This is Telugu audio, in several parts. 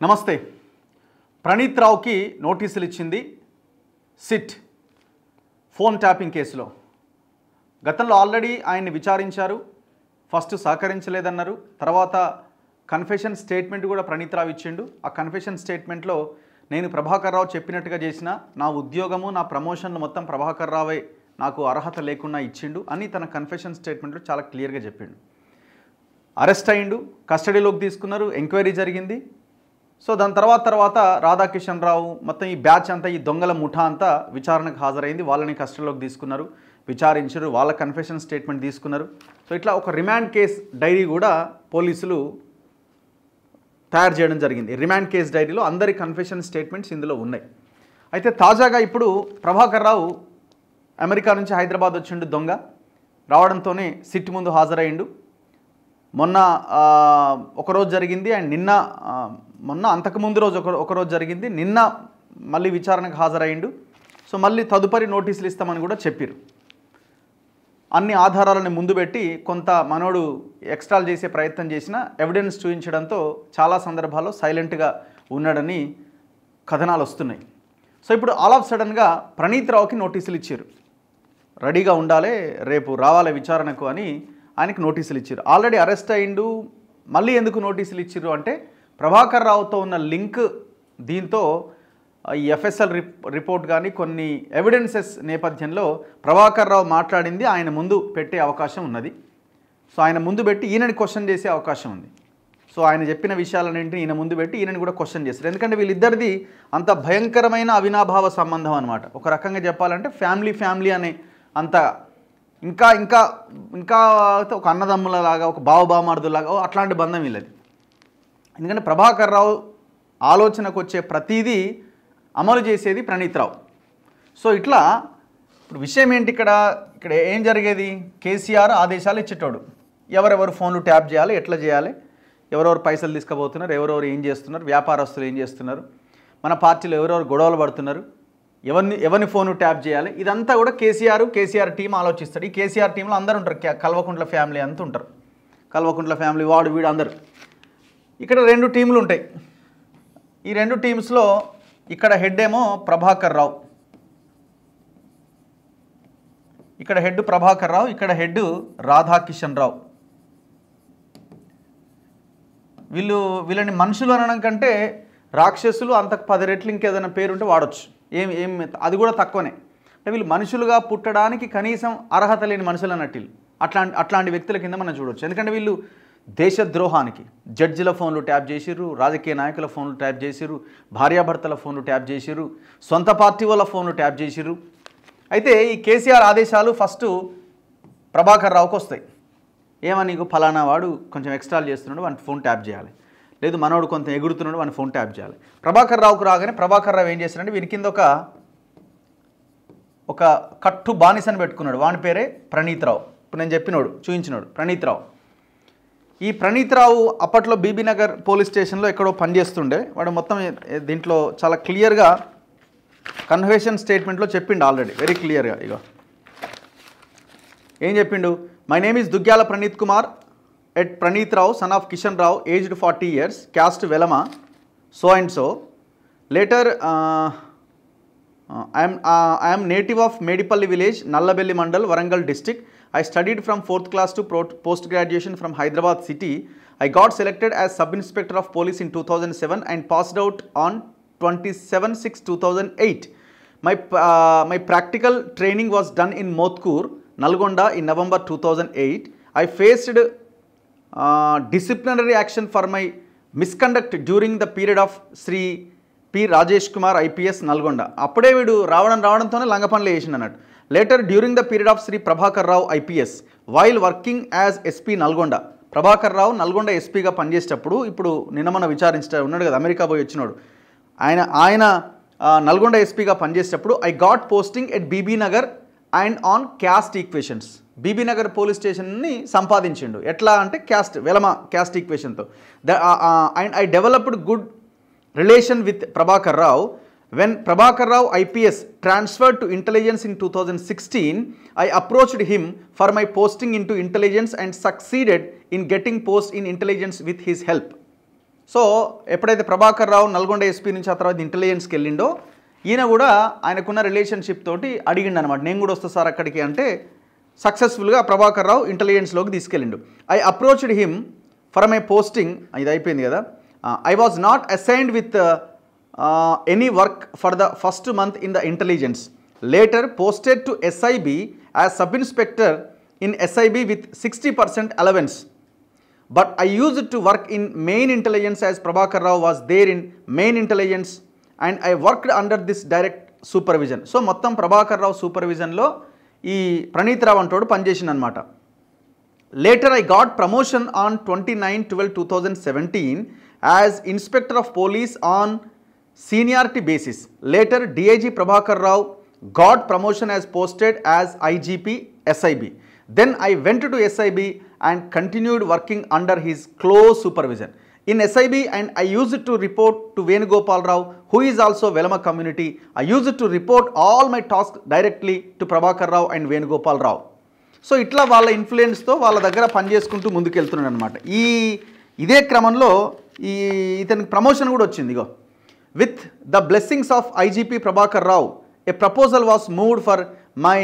నమస్తే. ప్రణీత్ రావుకి నోటీసులు ఇచ్చింది సిట్ ఫోన్ ట్యాపింగ్ కేసులో. గతంలో ఆల్రెడీ ఆయన్ని విచారించారు. ఫస్ట్ సహకరించలేదన్నారు. తర్వాత కన్ఫెషన్ స్టేట్మెంట్ కూడా ప్రణీత్ రావు ఇచ్చిండు. ఆ కన్ఫెషన్ స్టేట్మెంట్లో నేను ప్రభాకర్ రావు చెప్పినట్టుగా చేసిన, నా ఉద్యోగము నా ప్రమోషన్లు మొత్తం ప్రభాకర్ రావే నాకు అర్హత లేకుండా ఇచ్చిండు అని తన కన్ఫెషన్ స్టేట్మెంట్లో చాలా క్లియర్గా చెప్పిండు. అరెస్ట్ అయ్యిండు, కస్టడీలోకి తీసుకున్నారు, ఎంక్వైరీ జరిగింది. సో దాని తర్వాత రాధాకిషన్ రావు మొత్తం ఈ బ్యాచ్ అంతా, ఈ దొంగల ముఠా అంతా విచారణకు హాజరైంది. వాళ్ళని కస్టడీలోకి తీసుకున్నారు, విచారించారు, వాళ్ళ కన్ఫెషన్ స్టేట్మెంట్ తీసుకున్నారు. సో ఇట్లా ఒక రిమాండ్ కేస్ డైరీ కూడా పోలీసులు తయారు చేయడం జరిగింది. రిమాండ్ కేస్ డైరీలో అందరి కన్ఫెషన్ స్టేట్మెంట్స్ ఇందులో ఉన్నాయి. అయితే తాజాగా ఇప్పుడు ప్రభాకర్ రావు అమెరికా నుంచి హైదరాబాద్ వచ్చిండు. దొంగ రావడంతోనే సిట్ ముందు హాజరయ్యిండు. మొన్న ఒకరోజు జరిగింది అండ్ మొన్న అంతకుముందు రోజు ఒకరోజు జరిగింది. నిన్న మళ్ళీ విచారణకు హాజరయ్యిండు. సో మళ్ళీ తదుపరి నోటీసులు ఇస్తామని కూడా చెప్పారు. అన్ని ఆధారాలను ముందు పెట్టి కొంత మనోడు ఎక్స్ట్రాల్ చేసే ప్రయత్నం చేసిన ఎవిడెన్స్ చూపించడంతో చాలా సందర్భాల్లో సైలెంట్గా ఉన్నాడని కథనాలు వస్తున్నాయి. సో ఇప్పుడు ఆల్ ఆఫ్ సడన్గా ప్రణీత్ రావుకి నోటీసులు ఇచ్చారు. రెడీగా ఉండాలి, రేపు రావాలి విచారణకు అని ఆయనకు నోటీసులు ఇచ్చారు. ఆల్రెడీ అరెస్ట్ అయ్యిండు. మళ్ళీ ఎందుకు నోటీసులు ఇచ్చారు అంటే ప్రభాకర్ రావుతో ఉన్న లింక్, దీంతో ఈ ఎఫ్ఎస్ఎల్ రిపోర్ట్ కానీ కొన్ని ఎవిడెన్సెస్ నేపథ్యంలో ప్రభాకర్ రావు మాట్లాడింది ఆయన ముందు పెట్టే అవకాశం ఉన్నది. సో ఆయన ముందు పెట్టి ఈయనని క్వశ్చన్ చేసే అవకాశం ఉంది. సో ఆయన చెప్పిన విషయాలన్నింటినీ ఈయన ముందు పెట్టి ఈయనని కూడా క్వశ్చన్ చేస్తారు. ఎందుకంటే వీళ్ళిద్దరిది అంత భయంకరమైన అవినాభావ సంబంధం అనమాట. ఒక రకంగా చెప్పాలంటే ఫ్యామిలీ అనే అంత ఇంకా ఇంకా ఇంకా ఒక అన్నదమ్ములలాగా, ఒక బావబామార్దులాగా అట్లాంటి బంధం వీళ్ళది. ఎందుకంటే ప్రభాకర్ రావు ఆలోచనకు వచ్చే ప్రతీదీ అమలు చేసేది ప్రణీత్ రావు. సో ఇట్లా ఇప్పుడు విషయం ఏంటి, ఇక్కడ ఏం జరిగేది, కేసీఆర్ ఆదేశాలు ఇచ్చేటోడు. ఎవరెవరు ఫోన్లు ట్యాప్ చేయాలి, ఎట్లా చేయాలి, ఎవరెవరు పైసలు తీసుకుపోతున్నారు, ఎవరెవరు ఏం చేస్తున్నారు, వ్యాపారస్తులు ఏం చేస్తున్నారు, మన పార్టీలో ఎవరెవరు గొడవలు పడుతున్నారు, ఎవరిని ఫోను ట్యాప్ చేయాలి, ఇదంతా కూడా కేసీఆర్ టీం ఆలోచిస్తాడు. ఈ కేసీఆర్ టీంలో అందరూ ఉంటారు. కల్వకుంట్ల ఫ్యామిలీ అంతా ఉంటారు. కల్వకుంట్ల ఫ్యామిలీ, వాడు వీడు అందరు. ఇక్కడ 2 టీంలు ఉంటాయి. ఈ 2 టీమ్స్లో ఇక్కడ హెడ్ ఏమో ప్రభాకర్ రావు, ఇక్కడ హెడ్ ప్రభాకర్ రావు, ఇక్కడ హెడ్ రాధాకిషన్ రావు. వీళ్ళని మనుషులు అనడం కంటే రాక్షసులు అంతకు 10 రెట్లు ఇంకేదైనా పేరుంటే వాడచ్చు. అది కూడా తక్కువనే. అంటే వీళ్ళు మనుషులుగా పుట్టడానికి కనీసం అర్హత లేని మనుషులు అన్నట్టు అట్లాంటి వ్యక్తుల కింద మనం చూడవచ్చు. ఎందుకంటే వీళ్ళు దేశద్రోహానికి జడ్జిల ఫోన్లు ట్యాప్ చేసిర్రు, రాజకీయ నాయకుల ఫోన్లు ట్యాప్ చేసిర్రు, భార్యాభర్తల ఫోన్లు ట్యాప్ చేసిర్రు, సొంత పార్టీ వాళ్ళ ఫోన్లు ట్యాప్ చేసిర్రు. అయితే ఈ కేసీఆర్ ఆదేశాలు ఫస్ట్ ప్రభాకర్ రావుకు వస్తాయి. ఏమని, నీకు ఫలానా వాడు కొంచెం ఎక్స్ట్రాల్ చేస్తున్నాడు, వాని ఫోన్ ట్యాప్ చేయాలి, లేదు మనోడు కొంత ఎగురుతున్నాడు, వాని ఫోన్ ట్యాప్ చేయాలి. ప్రభాకర్ రావుకు రాగానే ప్రభాకర్ రావు ఏం చేస్తున్నాడు, వీని కింద ఒక కట్టు బానిసని పెట్టుకున్నాడు. వాని పేరే ప్రణీత్ రావు. ఇప్పుడు నేను చెప్పినోడు, చూపించినోడు ప్రణీత్ రావు. ఈ ప్రణీత్ రావు అప్పట్లో బీబీనగర్ పోలీస్ స్టేషన్లో ఎక్కడో పనిచేస్తుండే. వాడు మొత్తం దీంట్లో చాలా క్లియర్గా కన్ఫెషన్ స్టేట్మెంట్లో చెప్పిండు ఆల్రెడీ, వెరీ క్లియర్గా. ఇగో ఏం చెప్పిండు, my name is Duggyala Praneeth Kumar at Praneeth Rao, son of Kishan Rao, aged 40 years, caste Velama, so and so. Later, I am native of Medipalli village, Nallabelli Mandal, Warangal district. I studied from 4th class to post graduation from Hyderabad city. I got selected as sub-inspector of police in 2007 and passed out on 27/6/2008. My practical training was done in Motkur, Nalgonda in November 2008. I faced disciplinary action for my misconduct during the period of Sri P. Rajesh Kumar IPS Nalgonda. అప్పుడే వీడు రావడంతోనే లంగ పనులు చేసిండు అన్నట్టు. Later during the period of Shri Prabhakar Rao IPS while working as SP Nalgonda. Prabhakar Rao Nalgonda ఎస్పీగా పనిచేసేటప్పుడు, ఇప్పుడు నిన్న మన ఉన్నాడు కదా, అమెరికా పోయి వచ్చినాడు ఆయన నల్గొండ ఎస్పీగా పనిచేసేటప్పుడు I got posting at BB Nagar and on caste equations. Bibinagar police స్టేషన్ని సంపాదించిండు. ఎట్లా అంటే వెలమ క్యాస్ట్ ఈక్వేషన్తో. And I developed good relation with Prabhakar Rao. When Prabhakar Rao IPS transferred to intelligence in 2016, I approached him for my posting into intelligence and succeeded in getting post in intelligence with his help. So ఎప్పుడైతే ప్రభాకర్ రావు నల్గొండ ఎస్పీ నుంచి ఆ తర్వాత ఇంటెలిజెన్స్కి వెళ్ళిండో ఈయన కూడా ఆయనకున్న రిలేషన్షిప్ తోటి అడిగిండు అనమాట, నేను కూడా వస్తా సార్ అక్కడికి అంటే సక్సెస్ఫుల్గా ప్రభాకర్ రావు ఇంటెలిజెన్స్లోకి తీసుకెళ్ళిండు. I approached him for my posting, ఇది అయిపోయింది కదా. I was not assigned with any work for the first month in the intelligence, later posted to SIB as sub inspector in SIB with 60% allowance. But I used to work in main intelligence as Prabhakar Rao was there in main intelligence and I worked under this direct supervision. So మొత్తం ప్రభాకర్ రావు సూపర్విజన్లో ఈ ప్రణీత్ రావు అంటోడు పనిచేసింది అనమాట. Later I got promotion on 29/12/2017 as inspector of police on seniority basis. Later DIG Prabhakar Rao got promotion as posted as IGP SIB. Then I went to SIB and continued working under his close supervision. In SIB and I used to report to Venugopal Rao, who is also Velama community. I used to report all my tasks directly to Prabhakar Rao and Venugopal Rao. So ఇట్లా వాళ్ళ ఇన్ఫ్లుయెన్స్తో వాళ్ళ దగ్గర పనిచేసుకుంటూ ముందుకు వెళ్తున్నాడు అనమాట. ఇదే క్రమంలో ఇతనికి ప్రమోషన్ కూడా వచ్చింది. ఇగో, with the blessings of IGP Prabhakar Rao, a proposal was moved for my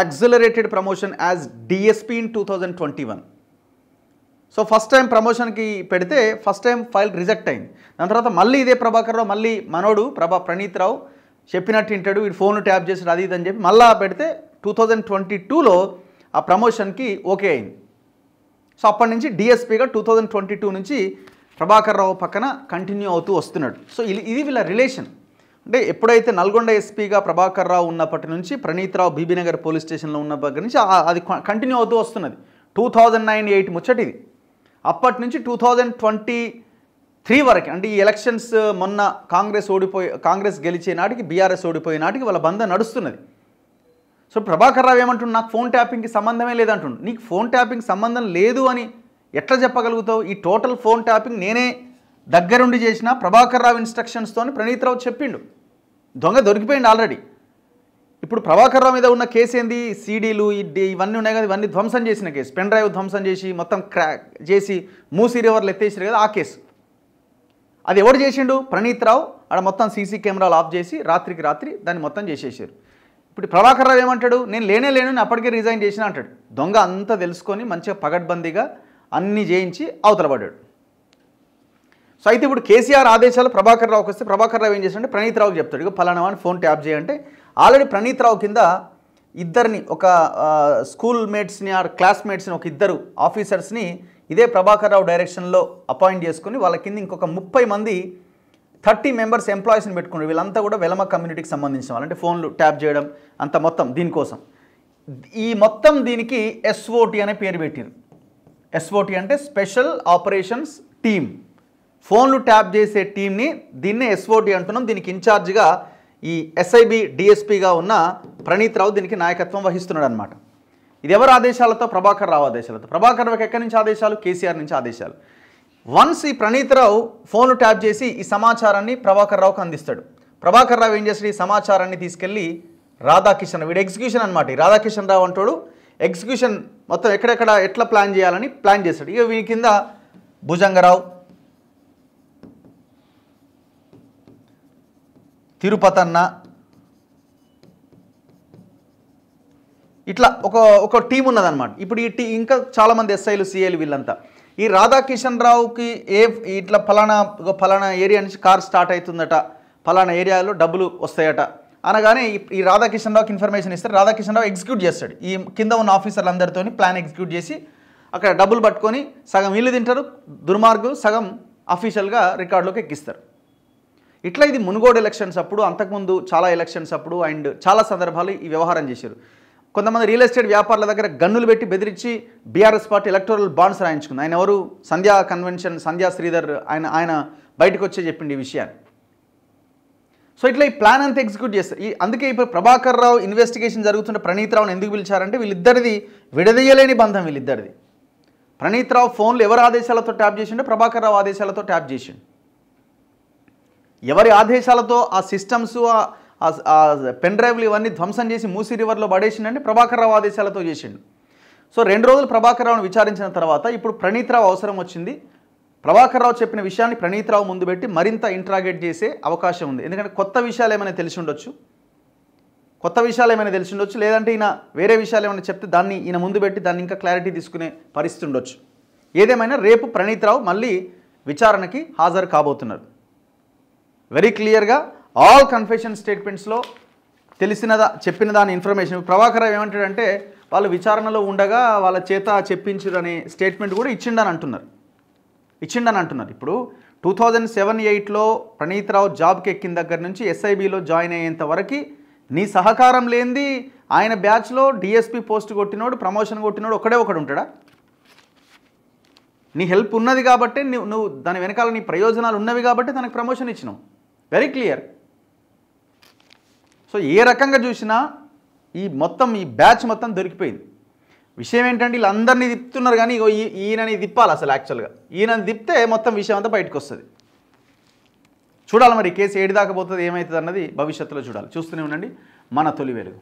accelerated promotion as DSP in 2021. So first time ప్రమోషన్కి పెడితే ఫస్ట్ టైం ఫైల్ రిజెక్ట్ అయింది. దాని తర్వాత మళ్ళీ ఇదే ప్రభాకర్ రావు మళ్ళీ మనోడు ప్రణీత్ రావు చెప్పినట్టు వింటాడు, వీడు ఫోన్ ట్యాప్ చేసాడు అది ఇది అని చెప్పి మళ్ళీ పెడితే 2022లో ఆ ప్రమోషన్కి ఓకే అయింది. సో అప్పటి నుంచి డిఎస్పీగా 2022 నుంచి ప్రభాకర్ రావు పక్కన కంటిన్యూ అవుతూ వస్తున్నాడు. సో ఇది వీళ్ళ రిలేషన్. అంటే ఎప్పుడైతే నల్గొండ ఎస్పీగా ప్రభాకర్ రావు ఉన్నప్పటి నుంచి ప్రణీత్ రావు బీబీనగర్ పోలీస్ స్టేషన్లో ఉన్నప్పటి నుంచి అది కంటిన్యూ అవుతూ వస్తున్నది. 2009-8 ముచ్చటిది. అప్పటి నుంచి 2023 వరకు, అంటే ఈ ఎలక్షన్స్ మొన్న కాంగ్రెస్ గెలిచే నాటికి బీఆర్ఎస్ ఓడిపోయే నాటికి వాళ్ళ బంధం నడుస్తున్నది. సో ప్రభాకర్ రావు ఏమంటుండు, నాకు ఫోన్ ట్యాపింగ్కి సంబంధమే లేదంటుండు. నీకు ఫోన్ ట్యాపింగ్ సంబంధం లేదు అని ఎట్లా చెప్పగలుగుతావు? ఈ టోటల్ ఫోన్ ట్యాపింగ్ నేనే దగ్గరుండి చేసిన ప్రభాకర్ రావు ఇన్స్ట్రక్షన్స్తో ప్రణీత్ రావు చెప్పిండు. దొంగ దొరికిపోయింది ఆల్రెడీ. ఇప్పుడు ప్రభాకర్ రావు మీద ఉన్న కేసు ఏంది? సీడీలు ఇవన్నీ ఉన్నాయి కదా, ఇవన్నీ ధ్వంసం చేసిన కేసు. పెన్ డ్రైవ్ ధ్వంసం చేసి మొత్తం క్రాక్ చేసి మూసీ రివర్లు ఎత్తేసారు కదా, ఆ కేసు. అది ఎవరు చేసిండు? ప్రణీత్ రావు. ఆడ మొత్తం సీసీ కెమెరాలు ఆఫ్ చేసి రాత్రికి రాత్రి దాన్ని మొత్తం చేసేసారు. ఇప్పుడు ప్రభాకర్ రావు ఏమంటాడు, నేను లేను అప్పటికే రిజైన్ చేసిన అంటాడు. దొంగ అంతా తెలుసుకొని మంచిగా పగడ్బందీగా అన్నీ చేయించి అవతల పడ్డాడు. సో అయితే ఇప్పుడు కేసీఆర్ ఆదేశాలు ప్రభాకర్ రావుకి వస్తే ప్రభాకర్ రావు ఏం చేశాడంటే ప్రణీత్ రావుకి చెప్తాడు, ఇక ఫలానా అని ఫోన్ ట్యాప్ చేయంటే ఆల్రెడీ ప్రణీత్ రావు కింద ఇద్దరిని, ఒక స్కూల్ మేట్స్ని ఆర్ క్లాస్మేట్స్ని, ఒక ఇద్దరు ఆఫీసర్స్ని ఇదే ప్రభాకర్ రావు డైరెక్షన్లో అపాయింట్ చేసుకుని వాళ్ళ కింద ఇంకొక 30 మంది 30 మెంబర్స్ ఎంప్లాయీస్ని పెట్టుకున్నారు. వీళ్ళంతా కూడా వెలమ కమ్యూనిటీకి సంబంధించిన వాళ్ళు, అంటే ఫోన్లు ట్యాప్ చేయడం అంత మొత్తం దీనికోసం. ఈ మొత్తం దీనికి SOT అనే పేరు పెట్టారు. SOT అంటే స్పెషల్ ఆపరేషన్స్ టీమ్. ఫోన్లు ట్యాప్ చేసే టీంని దీన్నే SOT అంటున్నాం. దీనికి ఇన్ఛార్జ్గా ఈ SIB DSPగా ఉన్న ప్రణీత్ రావు దీనికి నాయకత్వం వహిస్తున్నాడు అనమాట. ఇది ఎవరి ఆదేశాలతో? ప్రభాకర్ రావు ఆదేశాలతో. ప్రభాకర్ రావుకి ఎక్కడి నుంచి ఆదేశాలు? కేసీఆర్ నుంచి ఆదేశాలు. వన్స్ ఈ ప్రణీత్ రావు ఫోన్లు ట్యాప్ చేసి ఈ సమాచారాన్ని ప్రభాకర్ రావుకి అందిస్తాడు. ప్రభాకర్ రావు ఏం చేస్తాడు? ఈ సమాచారాన్ని తీసుకెళ్ళి రాధాకిషన్, వీడు ఎగ్జిక్యూషన్ అనమాట. ఈ రాధాకిషన్ రావు అంటాడు ఎగ్జిక్యూషన్ మొత్తం ఎక్కడెక్కడ ఎట్లా ప్లాన్ చేయాలని ప్లాన్ చేస్తాడు. ఇక వీని కింద భుజంగరావు, తిరుపతన్న, ఇట్లా ఒక టీం ఉన్నదన్నమాట. ఇప్పుడు ఈ ఇంకా చాలామంది SIలు CIలు వీళ్ళంతా. ఈ రాధాకిషన్ రావుకి ఇట్లా ఫలానా ఏరియా నుంచి కార్ స్టార్ట్ అవుతుందట, ఫలానా ఏరియాలో డబ్బులు వస్తాయట అనగానే ఈ రాధాకిషన్ రావుకి ఇన్ఫర్మేషన్ ఇస్తారు. రాధాకిషన్ రావు ఎగ్జిక్యూట్ చేస్తాడు. ఈ కింద ఉన్న ఆఫీసర్లందరితో ప్లాన్ ఎగ్జిక్యూట్ చేసి అక్కడ డబ్బులు పట్టుకొని సగం వీళ్ళు తింటారు దుర్మార్గులు, సగం అఫీషియల్గా రికార్డులోకి ఎక్కిస్తారు. ఇట్లా ఇది మునుగోడు ఎలక్షన్స్ అప్పుడు, అంతకుముందు చాలా ఎలక్షన్స్ అప్పుడు అండ్ చాలా సందర్భాలు ఈ వ్యవహారం చేశారు. కొంతమంది రియల్ ఎస్టేట్ వ్యాపారుల దగ్గర గన్నులు పెట్టి బెదిరించి బీఆర్ఎస్ పార్టీ ఎలక్టోరల్ బాండ్స్ రాయించుకుంది. ఆయన ఎవరు? సంధ్యా శ్రీధర్. ఆయన బయటకు వచ్చే చెప్పింది ఈ విషయాన్ని. సో ఇట్లా ఈ ప్లాన్ అంతా ఎగ్జిక్యూట్ చేస్తారు. అందుకే ఇప్పుడు ప్రభాకర్ రావు ఇన్వెస్టిగేషన్ జరుగుతున్న ప్రణీత్ రావుని ఎందుకు పిలిచారంటే వీళ్ళిద్దరిది విడదీయలేని బంధం వీళ్ళిద్దరిది. ప్రణీత్ రావు ఫోన్లు ఎవరి ఆదేశాలతో ట్యాప్ చేసిండో ప్రభాకర్ రావు ఆదేశాలతో ట్యాప్ చేసిండు. ఎవరి ఆదేశాలతో ఆ సిస్టమ్స్ ఆ పెన్ డ్రైవ్లు ఇవన్నీ ధ్వంసం చేసి మూసీ రివర్లో పడేసిండంటే ప్రభాకర్ రావు ఆదేశాలతో చేసిండు. సో 2 రోజులు ప్రభాకర్ రావును విచారించిన తర్వాత ఇప్పుడు ప్రణీత్ రావు అవసరం వచ్చింది. ప్రభాకర్ రావు చెప్పిన విషయాన్ని ప్రణీత్ రావు ముందు పెట్టి మరింత ఇంట్రాగేట్ చేసే అవకాశం ఉంది. ఎందుకంటే కొత్త విషయాలు ఏమైనా తెలిసి ఉండొచ్చు, లేదంటే ఈయన వేరే విషయాలు ఏమైనా చెప్తే దాన్ని ఈయన ముందు పెట్టి దాన్ని ఇంకా క్లారిటీ తీసుకునే పరిస్థితి ఉండొచ్చు. ఏదేమైనా రేపు ప్రణీత్ రావు మళ్ళీ విచారణకి హాజరు కాబోతున్నారు. వెరీ క్లియర్గా ఆల్ కన్ఫెషన్ స్టేట్మెంట్స్లో చెప్పిన దాని ఇన్ఫర్మేషన్ ప్రభాకర్ రావు ఏమంటాడంటే వాళ్ళు విచారణలో ఉండగా వాళ్ళ చేత చెప్పించరు అనే స్టేట్మెంట్ కూడా ఇచ్చిండని అంటున్నారు. ఇప్పుడు 2007-8లో ప్రణీత్ రావు జాబ్కి ఎక్కిన దగ్గర నుంచి ఎస్ఐబిలో జాయిన్ అయ్యేంత వరకు నీ సహకారం లేనిది ఆయన బ్యాచ్లో డిఎస్పీ పోస్ట్ కొట్టినోడు, ప్రమోషన్ కొట్టినోడు ఒకడు ఉంటాడా? నీ హెల్ప్ ఉన్నది కాబట్టి నువ్వు దాని వెనకాల నీ ప్రయోజనాలు ఉన్నవి కాబట్టి తనకు ప్రమోషన్ ఇచ్చినావు. Very clear. సో ఏ రకంగా చూసినా ఈ బ్యాచ్ మొత్తం దొరికిపోయింది. విషయం ఏంటంటే వీళ్ళందరినీ తిప్పుతున్నారు కానీ ఈయనని తిప్పాలి. అసలు యాక్చువల్గా ఈయనని తిప్పితే మొత్తం విషయం అంతా బయటకు వస్తుంది. చూడాలి మరి కేసు ఏడి దాకా పోతుంది, ఏమవుతుంది అన్నది భవిష్యత్తులో చూడాలి. చూస్తూనే ఉండండి మన తొలి వెలుగు.